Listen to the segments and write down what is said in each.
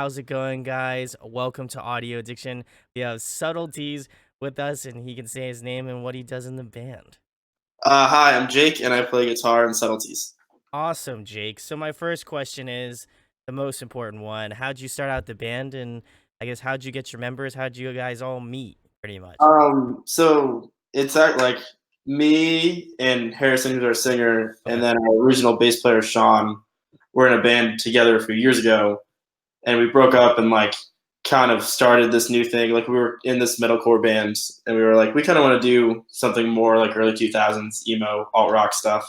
how's it going, guys? Welcome to Audio Addiction. We have Subtleties with us, and he can say his name and what he does in the band. Hi, I'm Jake, and I play guitar in Subtleties. Awesome, Jake. So my first question is the most important one. How'd you start out the band, and I guess how'd you get your members? How'd you guys all meet, pretty much? So it's like me and Harrison, who's our singer, and Okay. then our original bass player Sean were in a band together a few years ago, and we broke up and like kind of started this new thing. Like we were in this metalcore band, and we were like, we kind of want to do something more like early 2000s emo alt rock stuff.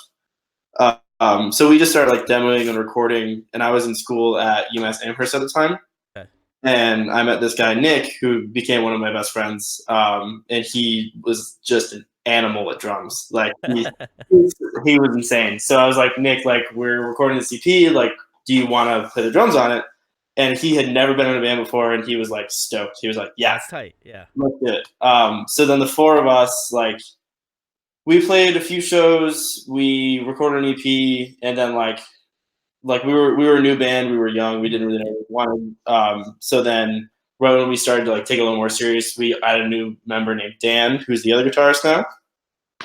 So we just started like demoing and recording, and I was in school at UMass Amherst at the time. Okay. And I met this guy Nick, who became one of my best friends, and he was just an animal at drums. Like he was insane. So I was like, Nick, like we're recording this EP. Like, do you want to play the drums on it? And he had never been in a band before, and he was like stoked. He was like, yeah, That's tight. Yeah. let's do it. So then the four of us, like, we played a few shows. We recorded an EP, and then like we were a new band, we were young, we didn't really know what we wanted. So then right when we started to like take it a little more serious, we added a new member named Dan, who's the other guitarist now.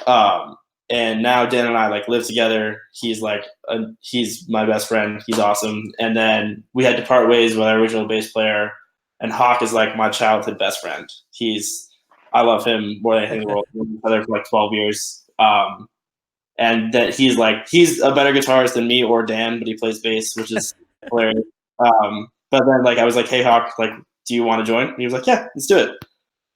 Um, and now Dan and I like live together. He's my best friend. He's awesome. And then we had to part ways with our original bass player. And Hawk is like my childhood best friend. I love him more than anything in the world. We've been together for like 12 years. And that he's a better guitarist than me or Dan, but he plays bass, which is hilarious. But then like I was like, hey Hawk, like, do you want to join? And he was like, yeah, let's do it.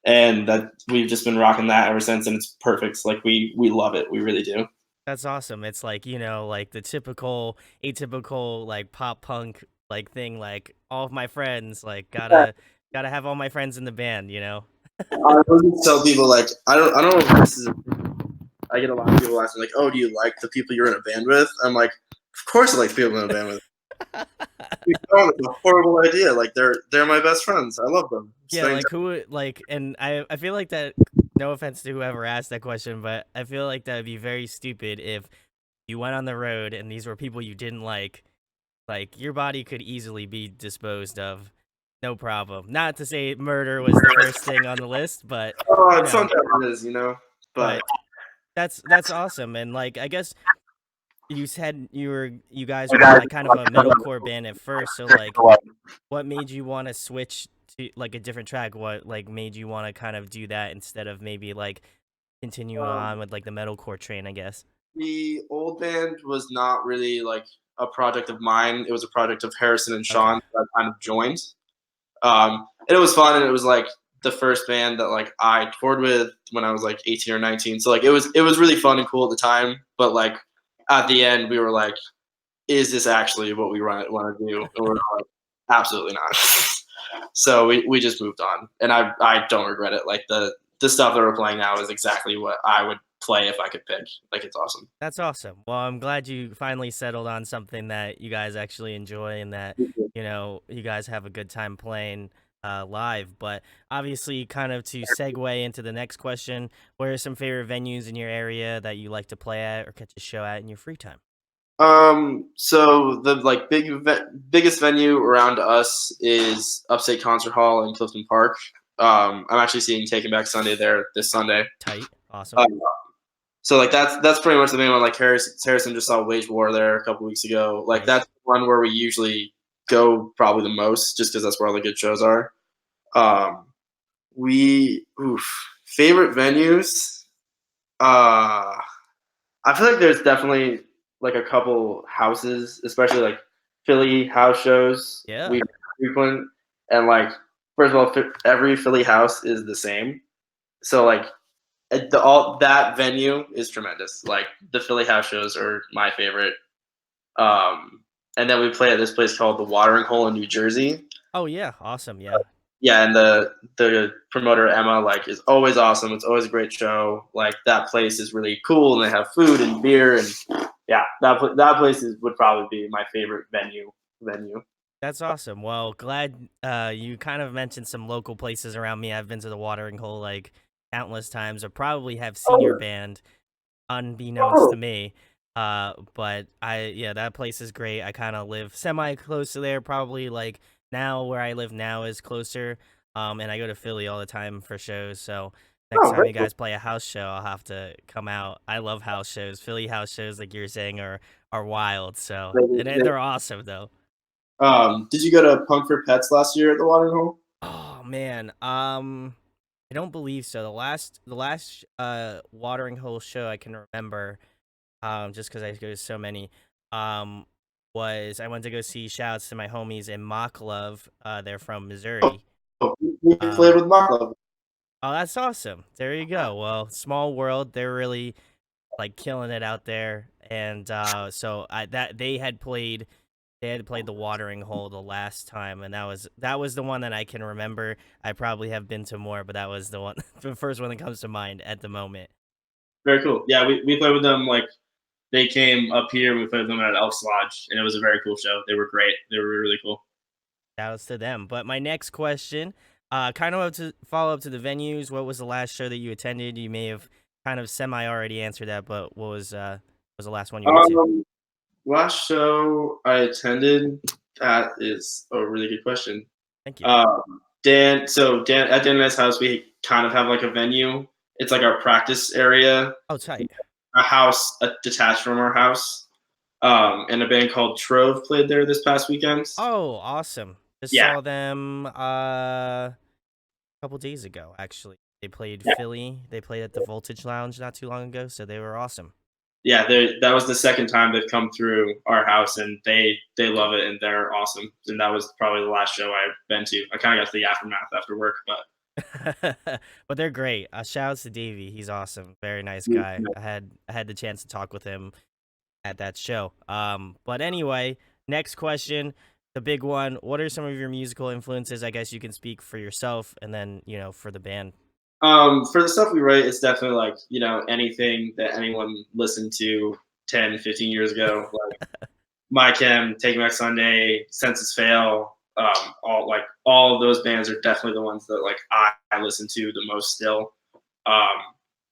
And that we've just been rocking that ever since, and it's perfect. Like we love it, we really do. That's awesome. It's like, like the typical, atypical, like pop punk like thing, like all of my friends, like gotta have all my friends in the band. I always tell people like I don't know if this is. I get a lot of people asking like, oh, do you like the people you're in a band with? I'm like, of course I like people in a band with. It's a horrible idea. Like they're my best friends. I love them. Yeah, Spending like who would like and I feel like that, no offense to whoever asked that question, but I feel like that would be very stupid if you went on the road and these were people you didn't like your body could easily be disposed of. No problem. Not to say murder was the first thing on the list, but you know, sometimes it is, but but that's awesome. And like I guess you said you guys were like kind of a metalcore band at first, so like what made you want to switch to like a different track? What like made you want to kind of do that instead of maybe like continue um, on with like the metalcore train, I guess? the old band was not really like a project of mine. It was a project of Harrison and Okay. Sean that I kind of joined. And it was fun, and it was like the first band that like I toured with when I was like 18 or 19. So like it was really fun and cool at the time. But like at the end, we were like, is this actually what we want to do? And we're like, absolutely not. So we just moved on, and I don't regret it. Like the stuff that we're playing now is exactly what I would play if I could pick. Like it's awesome. That's awesome. Well, I'm glad you finally settled on something that you guys actually enjoy and that, you guys have a good time playing live. But obviously, kind of to segue into the next question, what are some favorite venues in your area that you like to play at or catch a show at in your free time? So the like biggest venue around us is Upstate Concert Hall in Clifton Park. I'm actually seeing Taking Back Sunday there this Sunday. Tight. Awesome. Um, so like that's pretty much the main one. Like Harrison just saw Wage War there a couple weeks ago. Like Nice. that's one where we usually go probably the most, just because that's where all the good shows are. Um, favorite venues. Uh, I feel like there's definitely like a couple houses, especially like Philly house shows Yeah. we frequent, and like first of all, every Philly house is the same. So like all that venue is tremendous. Like the Philly house shows are my favorite. And then we play at this place called the Watering Hole in New Jersey. Oh, yeah. Awesome. Yeah. Yeah, and the promoter Emma like is always awesome. It's always a great show. Like that place is really cool, and they have food and beer, and yeah, that place would probably be my favorite venue. That's awesome. Well, glad you kind of mentioned some local places around me. I've been to the Watering Hole like countless times, or probably have seen your Oh, band unbeknownst oh, to me. But yeah, that place is great. I kind of live semi close to there, probably like now where I live now is closer, and I go to Philly all the time for shows. So next Oh, time very you cool. guys play a house show, I'll have to come out. I love house shows. Philly house shows, like you're saying, are wild. So and they're awesome though. Did you go to Punk for Pets last year at the watering hole? Oh man, I don't believe so. The last watering hole show I can remember, just because I go to so many, um, was I went to go see shouts to my homies in Mock Love. They're from Missouri. Oh, we played Um, with Mock Love. oh, that's awesome. There you go. Well, small world. They're really like killing it out there, and so I that they had played the watering hole the last time, and that was the one that I can remember. I probably have been to more, but that was the one, the first one that comes to mind at the moment. Very cool. Yeah, we played with them. Like they came up here. We played with them at Elks Lodge, and it was a very cool show. They were great. They were really cool. Shouts to them. But my next question, kind of to follow up to the venues. What was the last show that you attended? You may have kind of semi already answered that, but what was the last one you went to? Um, Last show I attended. That is a really good question. Thank you. Dan at Dan and I's house, we kind of have like a venue. It's like our practice area, Oh, tight. a house detached from our house. And a band called Trove played there this past weekend. Oh, awesome. Just Yeah, saw them couple days ago, actually. They played yeah, Philly. They played at the Voltage Lounge not too long ago, so they were awesome. yeah. That was the second time they've come through our house, and they love it, and they're awesome. And that was probably the last show I've been to. I kind of got to the aftermath after work, but But they're great. Shouts to Davey. He's awesome. Very nice mm, guy. no. I had the chance to talk with him at that show. But anyway, next question, the big one. What are some of your musical influences? I guess you can speak for yourself and then, for the band. For the stuff we write, it's definitely like anything that anyone listened to 10, 15 years ago. My Chem, Take Back Sunday, Census Fail, all of those bands are definitely the ones that like I listen to the most still. Um,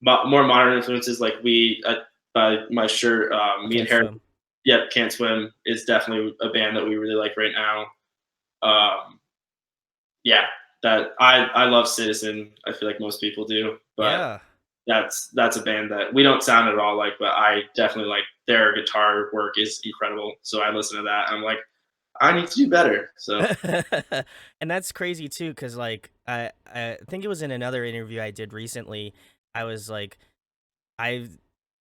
More modern influences like my shirt, I me and can't Harry, swim. yep, Can't Swim is definitely a band that we really like right now. Um, yeah, that I love Citizen. I feel like most people do, but Yeah. that's a band that we don't sound at all like, but I definitely like their guitar work is incredible. So I listen to that. And I'm like, I need to do better. So And that's crazy too, because like I think it was in another interview I did recently. I was like, I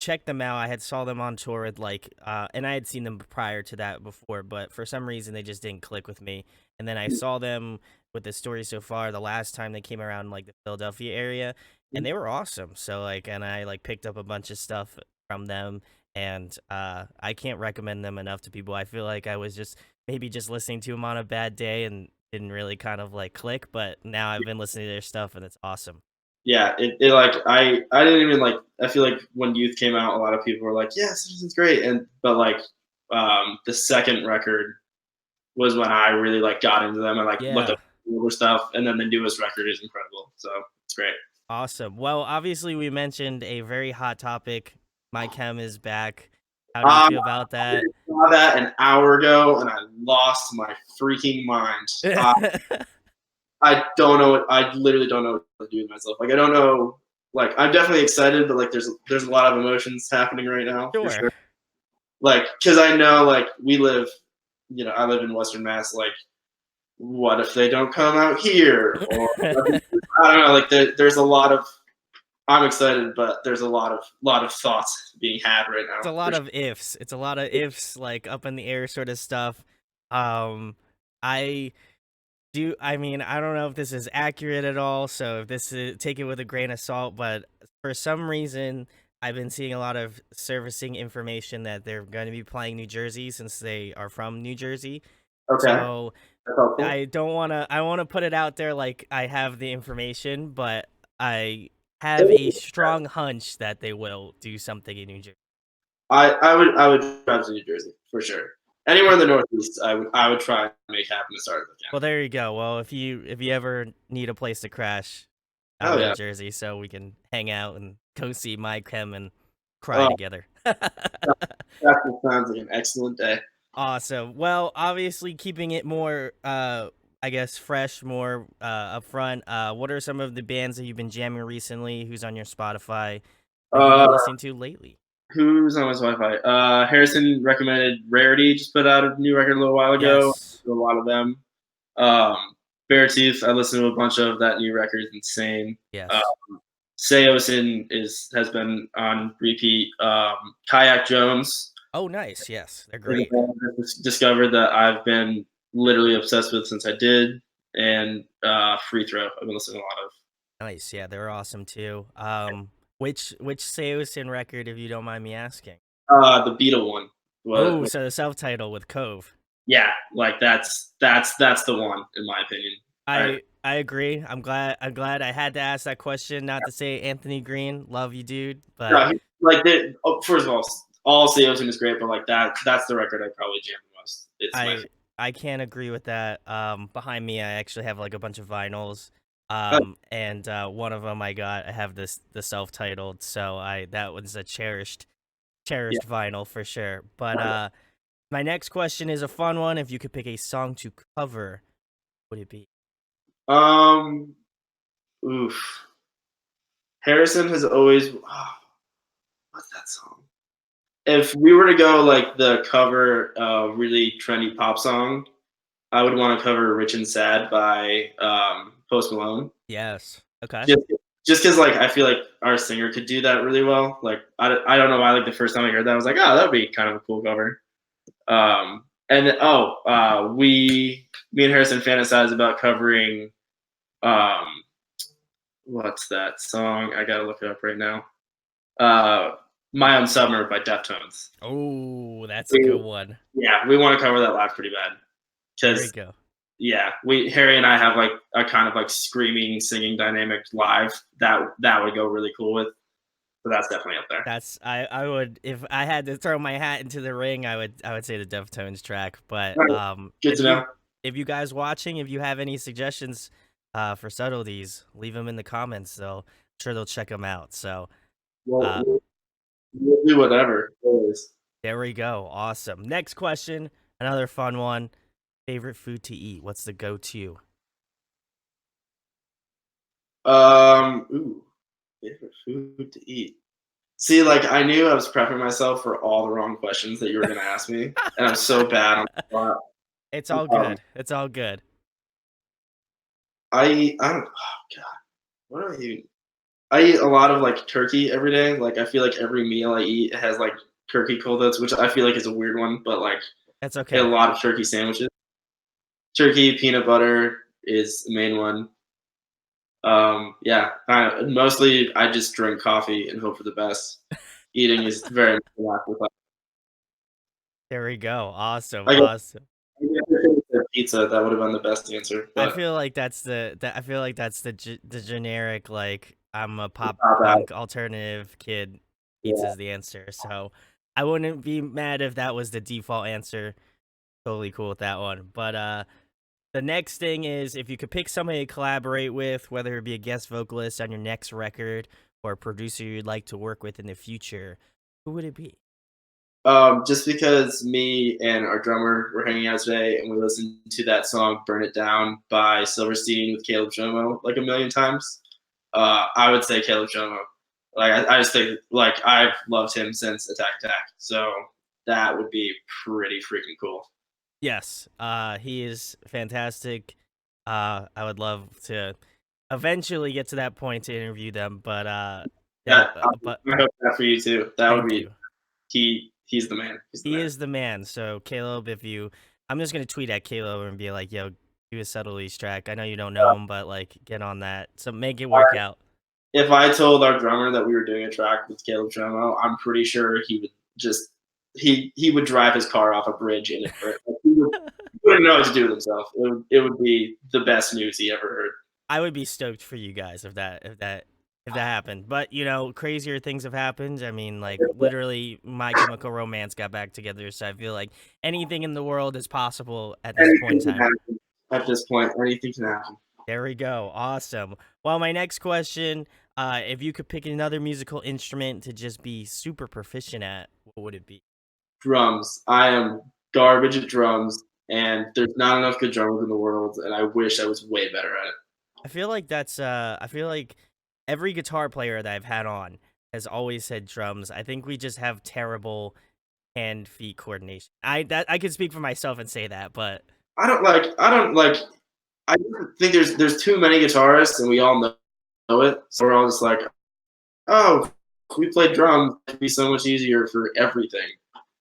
checked them out. I had saw them on tour with like, and I had seen them prior to that before, but for some reason they just didn't click with me. And then I saw them with the story so far the last time they came around like the Philadelphia area, and they were awesome. So like, and I like picked up a bunch of stuff from them, and I can't recommend them enough to people. I feel like I was just maybe just listening to them on a bad day and didn't really kind of like click, but now I've been listening to their stuff and it's awesome. yeah, it like I didn't even like. I feel like when Youth came out, a lot of people were like, "Yeah, Citizen's great," and but like the second record was when I really like got into them and like looked Yeah. up older stuff, and then the newest record is incredible. So it's great. Awesome. Well, obviously, we mentioned a very hot topic. My chem is back. How do you Um, feel about I that? saw that an hour ago, and I lost my freaking mind. I don't know. I literally don't know what to do with myself. Like I don't know. Like I'm definitely excited, but like there's a lot of emotions happening right now for Sure. sure. Like because I know like I live in Western Mass. Like what if they don't come out here? Or I don't know. Like there's a lot of. I'm excited, but there's a lot of thoughts being had right It's now a for lot sure. of ifs. It's a lot of ifs, like up in the air sort of stuff. Um, I I mean, I don't know if this is accurate at all, so if this is take it with a grain of salt, but for some reason, I've been seeing a lot of servicing information that they're going to be playing New Jersey since they are from New Jersey. Okay, So that's helpful. I don't want to, I want to put it out there like I have the information, but I have a strong hunch that they will do something in New Jersey. I would drive to New Jersey for sure. Anywhere in the Northeast, I would try and make happen as hard as I Well, there you go. Well, if you ever need a place to crash, can. Oh I'm in yeah. Jersey, so we can hang out and go see my chem and cry Oh, together. that sounds like an excellent day. Awesome. Well, obviously keeping it more I guess, fresh, more upfront, what are some of the bands that you've been jamming recently? Who's on your Spotify? What have you been Uh, listening to lately? who's on my Spotify? Harrison recommended Rarity just put out a new record a little while ago. Yes. A lot of them. Um, Beartooth, I listened to a bunch of that new record. Is insane. Uh, Yes. Seosin has been on repeat. Kayak Jones Oh, nice. Yes, they're is a great. band I just discovered that I've been literally obsessed with since I did. And Free Throw, I've been listening to a lot of. Nice. Yeah, they're awesome too. Which Seosin record, if you don't mind me asking? The Beetle one. Oh, What? so the self-title with Cove. Yeah, like that's the one in my opinion. I I agree. I'm glad I had to ask that question, not to say Anthony Green, love you, dude, but no, like first of all Seosin is great, but like that's the record I probably jam the most. It's my I I can't agree with that. Behind me, I actually have like a bunch of vinyls. favorite. And one of them I have this the self-titled, so I that was a Yeah. cherished vinyl for sure. But Kind my next question is a fun one. If you could pick a song to cover, what would it be? of. Oof. Harrison has always what's that song? If we were to go like the cover really trendy pop song, I would want to cover "Rich and Sad" by Post Malone. Yes. Okay. Just just because like I feel like our singer could do that really well. Like I don't know why like the first time I heard that I was like, oh, that would be kind of a cool cover. And then, me and Harrison fantasize about covering um what's that song? I gotta look it up right now. Uh, "My Own Summer" by Deftones. Oh, that's a good We, one. yeah, we want to cover that live pretty bad There we because go. yeah, we Harry and I have like a kind of like screaming singing dynamic live that would go really cool with. So that's definitely up there. That's I would, if I had to throw my hat into the ring, I would say the Deftones track. But All right, good to know. if you guys watching, if you have any suggestions for subtleties, leave them in the comments. I'm sure they'll check them out. So We'll, uh we'll, we'll do whatever. Always. there we go. Awesome. Next question, another fun one. Favorite food to eat? What's the go-to? Ooh, favorite food to eat. See, like I knew I was prepping myself for all the wrong questions that you were gonna ask me, and I'm so bad on the spot. It's all Um, good. It's all good. I don't. Oh God, what do I eat? I eat a lot of like turkey every day. Like I feel like every meal I eat has like turkey cold cuts, which I feel like is a weird one, but like That's a okay. lot of turkey sandwiches. Turkey, peanut butter is the main one. Yeah, mostly I just drink coffee and hope for the best. Eating is very much a lack of. There we go. Awesome. I guess Awesome. maybe if I said pizza, that would have been the best answer, I but feel like I feel like that's the generic, like, I'm a pop not bad. punk alternative kid, Yeah. pizza's the answer. So I wouldn't be mad if that was the default answer. Totally cool with that one. But the next thing is, if you could pick somebody to collaborate with, whether it be a guest vocalist on your next record or a producer you'd like to work with in the future, who would it be? Just because me and our drummer were hanging out today and we listened to that song "Burn It Down" by Silverstein with Caleb Jomo like a million times, I would say Caleb Jomo. Like I just think like I've loved him since Attack Attack, so that would be pretty freaking cool. Yes, he is fantastic. I would love to eventually get to that point to interview them, but yeah, That I hope that for you too. That would thank be you. he's the man. He's the He man. is the man. So Caleb, I'm just gonna tweet at Caleb and be like, "Yo, do a subtleties track. I know you don't know him, but like, get on that. So make it work out." If I told our drummer that we were doing a track with Caleb Jomo, I'm pretty sure he would just he would drive his car off a bridge in it. Like, he wouldn't know what to do with himself. It would be the best news he ever heard. I would be stoked for you guys if that happened. But crazier things have happened. I mean, like literally, My Chemical Romance got back together, so I feel like anything in the world is possible at this point Anything in can time. happen at this point. Anything can happen. There we go. Awesome. Well, my next question, if you could pick another musical instrument to just be super proficient at, what would it be? Drums. I am garbage at drums. and there's not enough good drummers in the world, and I wish I was way better at it. I feel like I feel like every guitar player that I've had on has always said drums. I think we just have terrible hand feet coordination. I can speak for myself and say that, but I don't like I think there's too many guitarists and we all know it. So we're all just like, oh, if we played drums, it'd be so much easier for everything.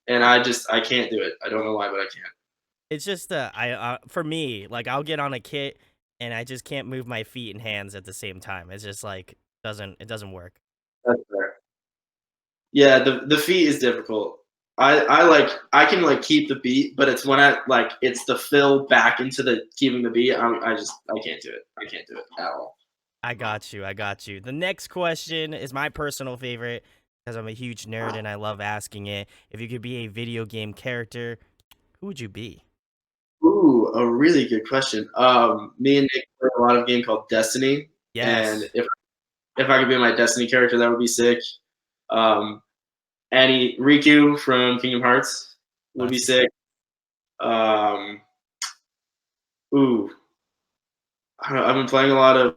And I can't do it. I don't know why, but I can't. it's just I for me, like I'll get on a kit and I just can't move my feet and hands at the same time. It's just like doesn't work. That's fair. Yeah, the feet is difficult. I can like keep the beat, but it's when I like it's the fill back into the keeping the beat. I can't do it. I can't do it at all. I got you. I got you. The next question is my personal favorite because I'm a huge nerd and I love asking it. If you could be a video game character, who would you be? Ooh, a really good question. Me and Nick play a lot of a game called Destiny, and Yes. if I could be my Destiny character, that would be sick. Um, Annie Riku from Kingdom Hearts would be Classic. sick. Um, ooh, I don't know, I've been playing a lot of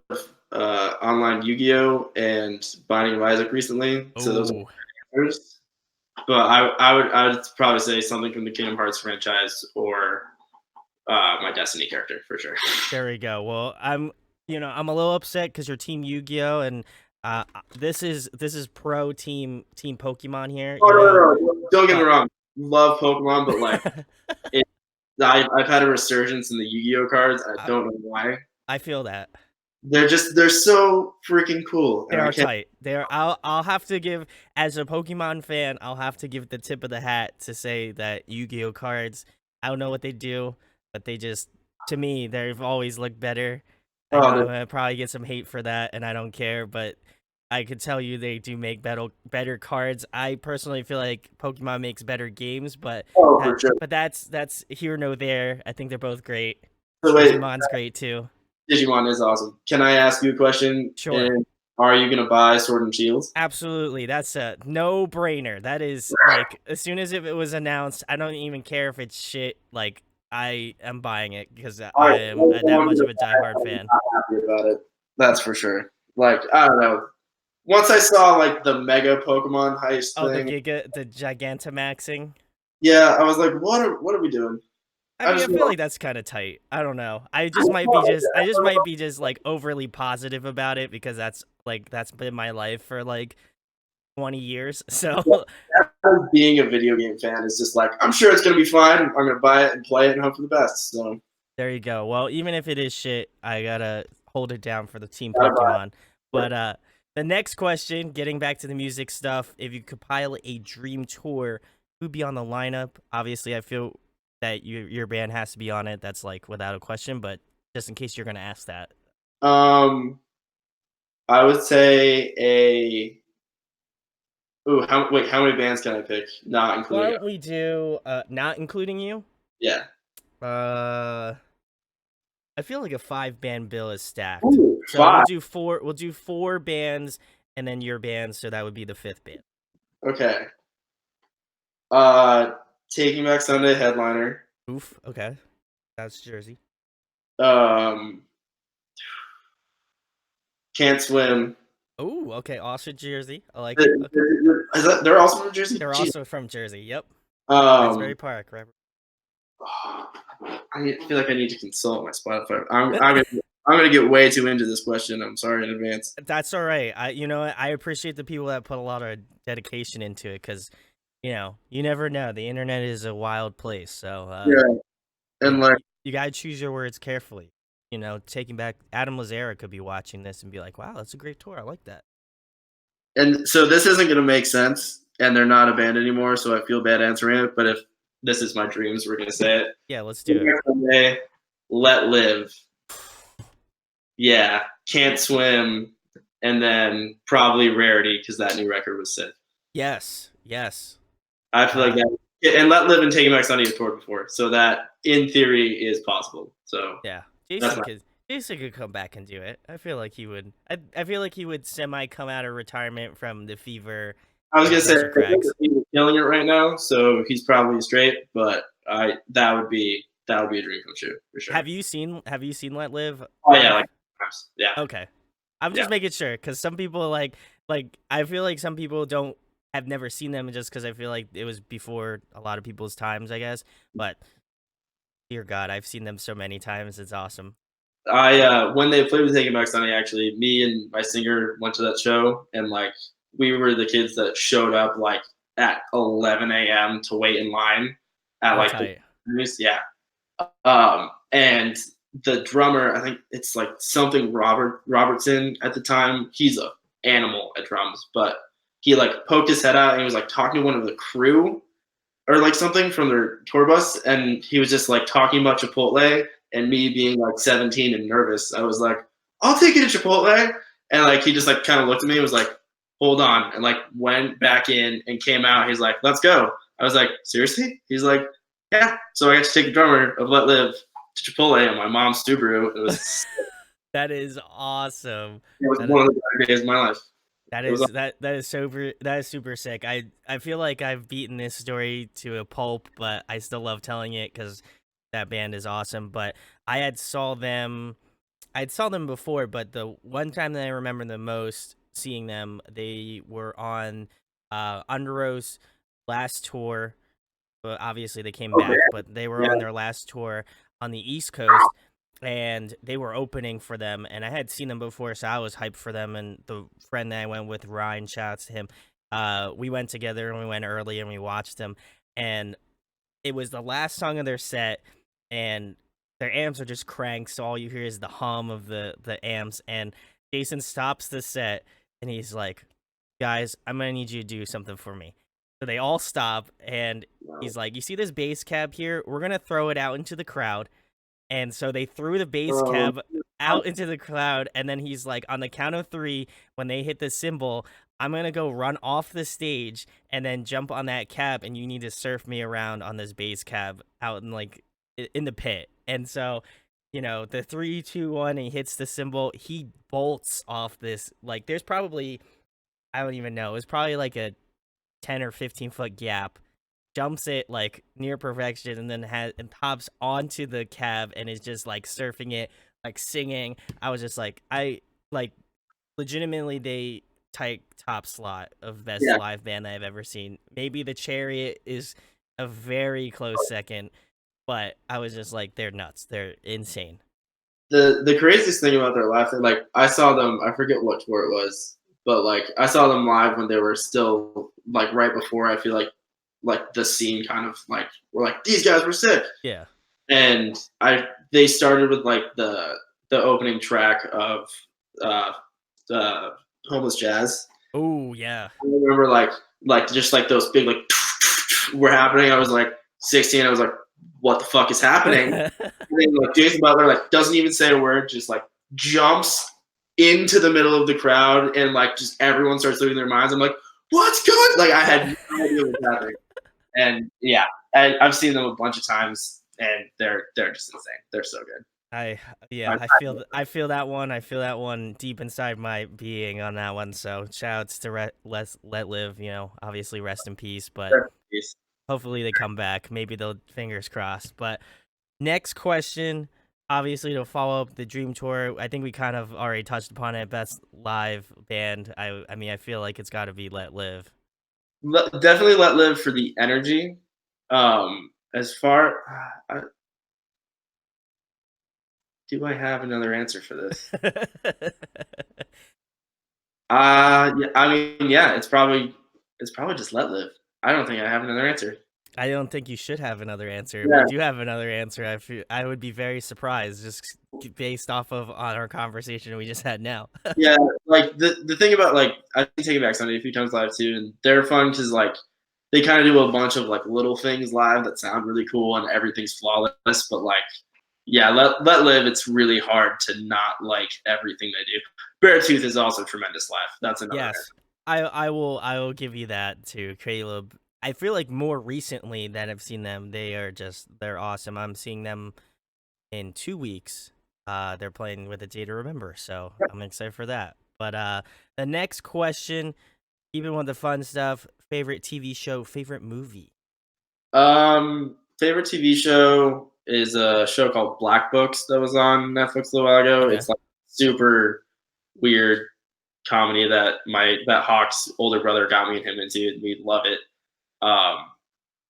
online Yu-Gi-Oh and Binding of Isaac recently, so those are Oh, my answers. But I would probably say something from the Kingdom Hearts franchise or my Destiny character for sure. there we go. Well, I'm a little upset because you're Team Yu-Gi-Oh, and this is pro team Pokemon here. Oh no, don't get me But wrong, love Pokemon, but like it, I've had a resurgence in the Yu-Gi-Oh cards. I I, don't know why. I feel that. They're so freaking cool, They and I are can't. tight. I'll have to give as a Pokemon fan, I'll have to give the tip of the hat to say that Yu-Gi-Oh cards, I don't know what they do, but they just to me, they've always looked better. I know Oh, I'm gonna probably get some hate for that and I don't care, but I could tell you they do make better cards. I personally feel like Pokemon makes better games, but oh, that for sure. but that's here no there. I think they're both great. So wait, Digimon's great too. Digimon is awesome. Can I ask you a question? Sure. And are you gonna buy Sword and Shield? Absolutely. That's a no-brainer. That is like as soon as if it was announced, I don't even care if it's shit. Like I am buying it because All I right, am that I'm much gonna of a buy it. diehard I'm fan. not happy about it. That's for sure. Like I don't know. Once I saw like the Mega Pokemon heist Oh, thing, the Gigantamaxing. yeah, I was like, what are we doing? I I mean, just I feel know. like that's kind of tight. I don't know. I just might be just like overly positive about it because that's been my life for like 20 years. So Being a video game fan is just like I'm sure it's gonna be fine. I'm gonna buy it and play it and hope for the best. So there you go. Well, even if it is shit, I gotta hold it down for the team gotta buy Pokemon. it. But the next question, getting back to the music stuff, if you could pilot a dream tour, who'd be on the lineup? Obviously, I feel that your band has to be on it. That's like without a question. But just in case you're gonna ask that, I would say a. Ooh, how many bands can I pick? Not why including. don't we do not including you? Yeah. Uh, I feel like a 5 band bill is stacked. Ooh, So we'll five. do four. We'll do 4 bands, and then your band. So that would be the 5th band. Okay. Uh, Taking Back Sunday headliner. Oof. Okay, that's Jersey. Um, Can't swim. Oh, okay. Also Jersey. I like it. Okay. Is that they're also from Jersey? They're Jeez. also from Jersey. Yep. Um, Asbury Park. Right. feel like I need to consult my Spotify. I'm gonna get way too into this question. I'm sorry in advance. That's all right. I appreciate the people that put a lot of dedication into it because, you never know. The internet is a wild place. So, Yeah, you and like, you gotta choose your words carefully. Taking back Adam Lazara could be watching this and be like, "Wow, that's a great tour. I like that." and so this isn't gonna make sense, and they're not a band anymore, so I feel bad answering it. But if this is my dreams, we're gonna say it. Yeah, let's do it. Someday, Let Live. Yeah, Can't Swim, and then probably Rarity because that new record was sick. Yes, yes. I feel like Uh, that, and Let Live and Taking Back Sunday have toured before, so that in theory is possible. So yeah. that's my. Jason could come back and do it. I feel like he would. I feel like he would semi come out of retirement from the Fever I was and gonna say Pressure Cracks. he's killing it right now, so he's probably straight. But I that would be that would be a dream come true for sure. Have you seen Let Live Oh yeah, live? like times. Yeah, Okay. I'm yeah. just making sure because some people I feel like some people don't have never seen them just because I feel like it was before a lot of people's times, I guess. But dear God, I've seen them so many times. It's awesome. I when they played with Taking Back Sunday, actually, me and my singer went to that show, and like we were the kids that showed up like at 11 a.m. to wait in line at How like the tight. yeah. And the drummer, I think it's like something Robertson at the time. He's a animal at drums, but he like poked his head out and he was like talking to one of the crew or like something from their tour bus, and he was just like talking about Chipotle, and me being like 17 and nervous, I was like, "I'll take you to Chipotle," and like he just like kind of looked at me and was like, "Hold on," and like went back in and came out. He's like, "Let's go." I was like, "Seriously?" He's like, "Yeah." So I got to take the drummer of Let Live to Chipotle on my mom's Subaru. That is awesome. It was That one of the better days of my life. That It was is super sick. I feel like I've beaten this story to a pulp, but I still love telling it because that band is awesome. But I had saw them before, but the one time that I remember the most seeing them, they were on Under Oath's last tour. But obviously they came okay. back, but they were Yeah. on their last tour on the East Coast, and they were opening for them. And I had seen them before, so I was hyped for them. And the friend that I went with, Ryan, shouts to him. We went together and we went early and we watched them. And it was the last song of their set, and their amps are just cranked, so all you hear is the hum of the amps. And Jason stops the set, and he's like, "Guys, I'm gonna need you to do something for me." So they all stop, and Wow. he's like, "You see this bass cab here? We're gonna throw it out into the crowd." And so they threw the bass Um, cab out into the cloud, and then he's like, on the count of three, when they hit the cymbal, I'm gonna go run off the stage and then jump on that cab, and you need to surf me around on this bass cab out in in the pit. And so, the 3, 2, 1, and he hits the cymbal, he bolts off this. Like, there's probably, I don't even know, it's probably like a 10 or 15 foot gap, jumps it like near perfection, and then hops onto the cab and is just like surfing it, like singing. I was just like, I like legitimately they tight top slot of best yeah. live band that I've ever seen. Maybe the Chariot is a very close second, but I was just like, they're nuts. They're insane. The craziest thing about their live thing, like I saw them, I forget what tour it was, but like I saw them live when they were still like right before I feel like the scene kind of like we're like these guys were sick. Yeah. And they started with like the opening track of uh homeless jazz. Oh yeah. I remember like just like those big like were happening. I was like 16. I was like, what the fuck is happening? And then like Jason Butler like doesn't even say a word, just like jumps into the middle of the crowd and like just everyone starts losing their minds. I'm like, what's going? Like I had no idea what was happening. And yeah, I've seen them a bunch of times, and they're just insane. They're so good. I I, yeah, I feel that one. I feel that one deep inside my being on that one. So shout outs to Let Live. Obviously rest in peace. But hopefully they come back. Maybe they'll fingers crossed. But next question, obviously to follow up the Dream Tour. I think we kind of already touched upon it. Best live band. I mean I feel like it's got to be Let Live. definitely let live for the energy. As far do I have another answer for this? Yeah, I mean, yeah, it's probably just let live. I don't think I have another answer. I don't think you should have another answer. If Yeah, you do have another answer, I would be very surprised, just based off of on our conversation we just had now. yeah. Like the thing about like I take it back Sunday a few times live too, and they're fun because like they kind of do a bunch of like little things live that sound really cool and everything's flawless. But like, yeah, let live. It's really hard to not like everything they do. Beartooth is also tremendous live. That's another answer. Yes, I will give you that too, Caleb. I feel like more recently that I've seen them, they're awesome. I'm seeing them in 2 weeks. They're playing with a day to remember, so I'm excited for that. But the next question, even with the fun stuff, favorite TV show, favorite movie. Favorite TV show is a show called Black Books that was on Netflix a little while ago. Okay. It's like super weird comedy that Hawk's older brother got me and him into, and we love it. Um,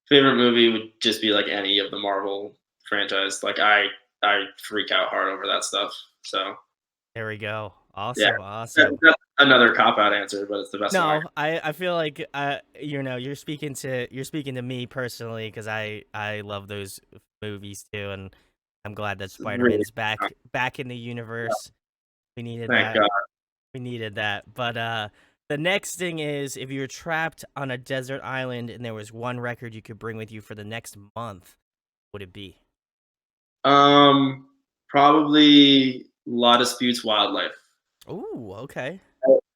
Favorite movie would just be like any of the Marvel franchise. Like I freak out hard over that stuff. So There we go. yeah, Awesome, awesome. that's another cop out answer, but it's the best one. No, I feel like you're speaking to me personally because I love those movies too, and I'm glad that Really, Spider-Man's back in the universe. We needed thank that. God. We needed that. But the next thing is if you were trapped on a desert island and there was one record you could bring with you for the next month, what would it be? Probably Law Disputes Wildlife. Ooh, okay.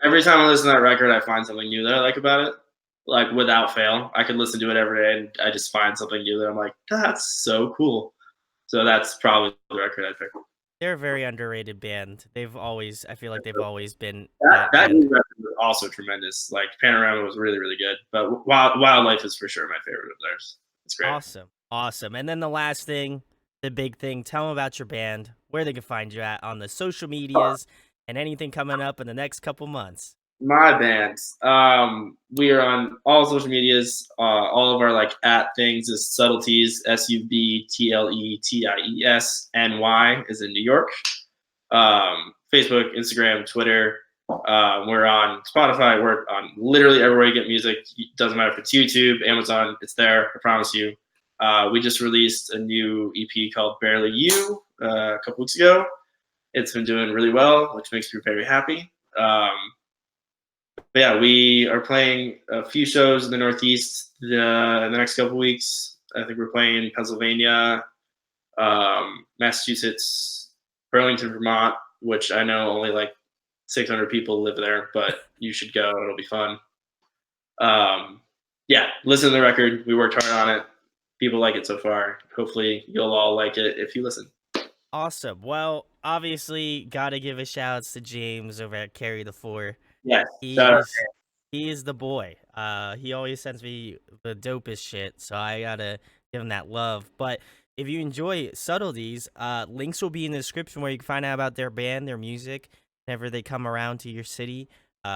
Every time I listen to that record, I find something new that I like about it. Like without fail, I could listen to it every day, and I just find something new that I'm like, that's so cool. So that's probably the record I pick. They're a very underrated band. I feel like they've always been That that that band. new record was also tremendous. Like Panorama was really really good, but Wildlife is for sure my favorite of theirs. It's great. Awesome. Awesome. And then the last thing, the big thing, tell them about your band, where they can find you at on the social medias, and anything coming up in the next couple months. My band. We are on all social medias. All of our like at things is Subtleties. SUBTLETIESNY is in New York. Facebook, Instagram, Twitter. We're on Spotify. We're on literally everywhere you get music. It doesn't matter if it's YouTube, Amazon. It's there. I promise you. We just released a new EP called Barely You a couple weeks ago. It's been doing really well, which makes me very happy. But yeah, we are playing a few shows in the Northeast in the next couple weeks. I think we're playing Pennsylvania, Massachusetts, Burlington, Vermont, which I know only like 600 people live there, but you should go. It'll be fun. Yeah, listen to the record. We worked hard on it. People like it so far. Hopefully, you'll all like it if you listen. Awesome. Well, obviously, got to give a shout outs to James over at Carry the Four. Yes, shout out. He's he is the boy. He always sends me the dopest shit, so I gotta give him that love. But if you enjoy Subtleties, links will be in the description where you can find out about their band, their music, whenever they come around to your city.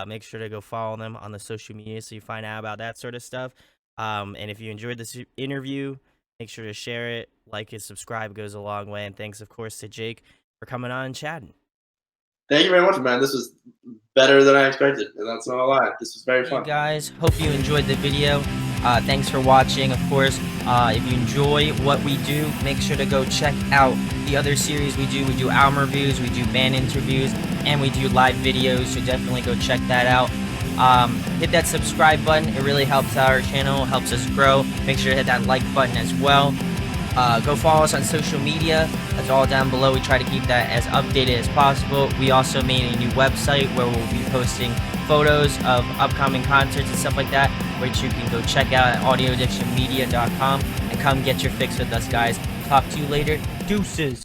Make sure to go follow them on the social media so you find out about that sort of stuff. And if you enjoyed this interview, make sure to share it, like it, subscribe, goes a long way. And thanks, of course, to Jake for coming on and chatting. Thank you very much, man. This was better than I expected, and that's not a lie. This was very Hey fun. guys, hope you enjoyed the video. Thanks for watching. Of course, if you enjoy what we do, make sure to go check out the other series we do. We do album reviews, we do band interviews, and we do live videos, so definitely go check that out. Hit that subscribe button. It really helps our channel, helps us grow. Make sure to hit that like button as well. Go follow us on social media. That's all down below. We try to keep that as updated as possible. We also made a new website where we'll be posting photos of upcoming concerts and stuff like that, which you can go check out at audioaddictionmedia.com and come get your fix with us, guys. Talk to you later. Deuces.